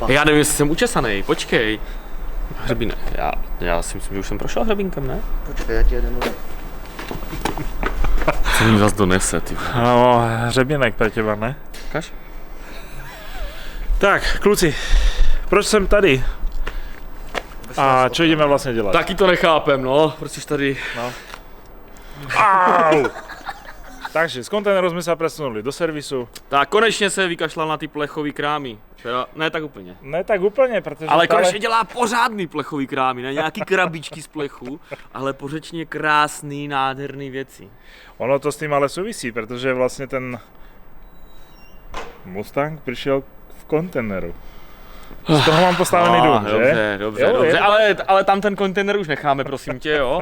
Já nevím, jestli jsem učesaný, počkej. Hřebínek, já si myslím, že už jsem prošel hřebínkem, ne? Počkej, já ti jeden Co mi zase donese, ty. No, hřebínek pro těba, ne? Kaž? Tak, kluci, proč jsem tady? A co jdeme vlastně dělat? Taky to nechápem, no, proč jsi tady? Au! Takže z kontejneru jsme se přesunuli do servisu. Tak konečně se vykašlal na ty plechový krámy. Teda, ne tak úplně. Ne tak úplně, protože... Ale konečně dělá pořádný plechový krámy, ne nějaký krabičky z plechu, ale pořečně krásný, nádherný věci. Ono to s tím ale souvisí, protože vlastně ten Mustang přišel v kontejneru. Z toho mám postavený dům, že? Dobře, ale tam ten kontejner už necháme, prosím tě, jo.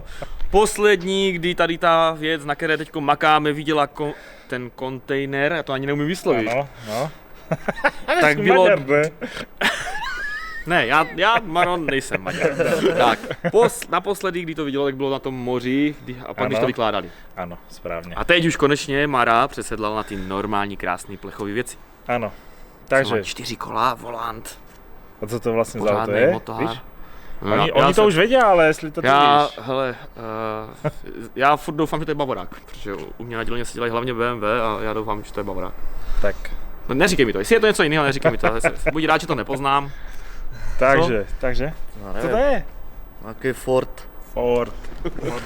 Poslední, kdy tady ta věc, na které teď makáme, viděla ten kontejner, já to ani neumím vyslovit. Ano, no. Tak bylo... Maďar, ne? Ne, já Maron nejsem Maďar. Tak, naposledy, kdy to vidělo, tak bylo na tom moři a pak když to vykládali. Ano, správně. A teď už konečně Mara přesedlal na ty normální, krásné plechové věci. Ano, takže... 4 kola, volant. A co to vlastně za auto Pořádnej je? motor. Víš? No, Oni to už vědí, ale jestli to ty víš. Hele, já furt doufám, že to je Bavorák, protože u mě na dílně se dělají hlavně BMW a já doufám, že to je Bavorák. Tak. No, neříkej mi to, jestli je to něco jiného, neříkej mi to, buď rád, že to nepoznám. Takže, No, co to je? Nějaký Ford. Ford.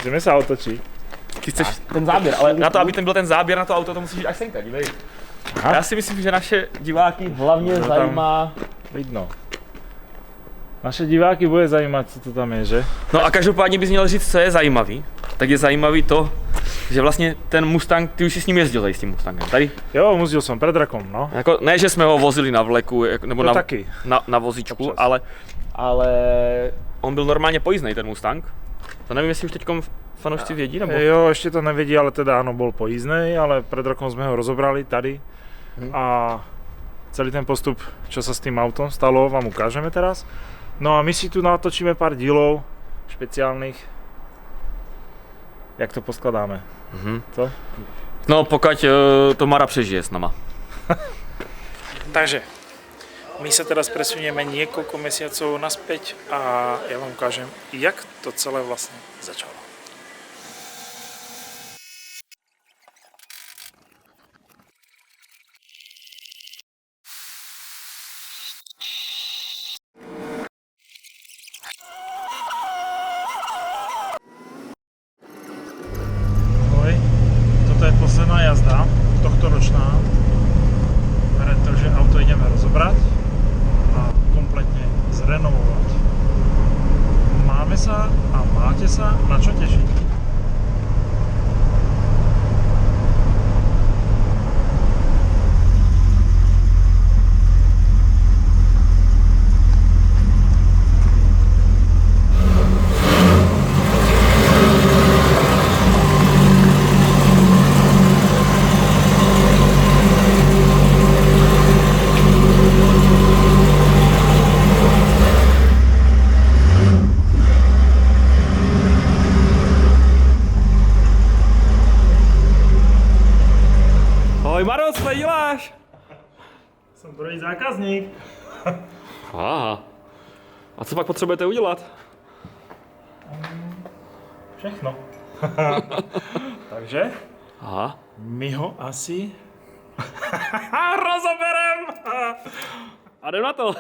Jdeme se otočí. Ty chceš ten záběr, ale na to, aby ten byl ten záběr na to auto, to musíš jít až senka, dívej. Aha. Já si myslím, že naše diváky hlavně tam- zajímá... Vidno. Naše diváky bude zajímat, co to tam je, že? No a každopádně bys měl říct, co je zajímavý. Tak je zajímavý to, že vlastně ten Mustang, ty už si s ním jezdil tady s tím Mustangem, tady? Jo, jezdil jsem před rokem, no. Jako, ne, že jsme ho vozili na vleku, nebo To taky. na vozíčku, Občas. ale on byl normálně pojízdnej, ten Mustang. To nevím, jestli už teďkom fanoušci vědí, nebo? Jo, ještě to nevědí, ale teda ano, byl pojízdnej, ale před rokem jsme ho rozobrali tady. A celý ten postup, čo sa s tým autom stalo, vám ukážeme teraz. No a my si tu natočíme pár dílov špeciálnych. Jak to poskladáme? Co? No, pokud to Mara přežije s nama. Takže, my sa teraz presunieme niekoľko mesiacov naspäť a ja vám ukážem, jak to celé vlastne začalo. Ahoj, toto je posledná jazda, tohtoročná, pretože auto ideme rozobrať a kompletne zrenovovať. Máme sa a máte sa na čo tešiť. Ahoj Maro, co tady děláš? Jsem druhý zákazník. Aha. A co pak potřebujete udělat? Všechno. Takže Aha. my ho asi rozoberem. A jdem na to.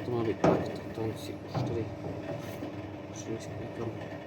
To má být tak, to tam si už tady přinesl někam.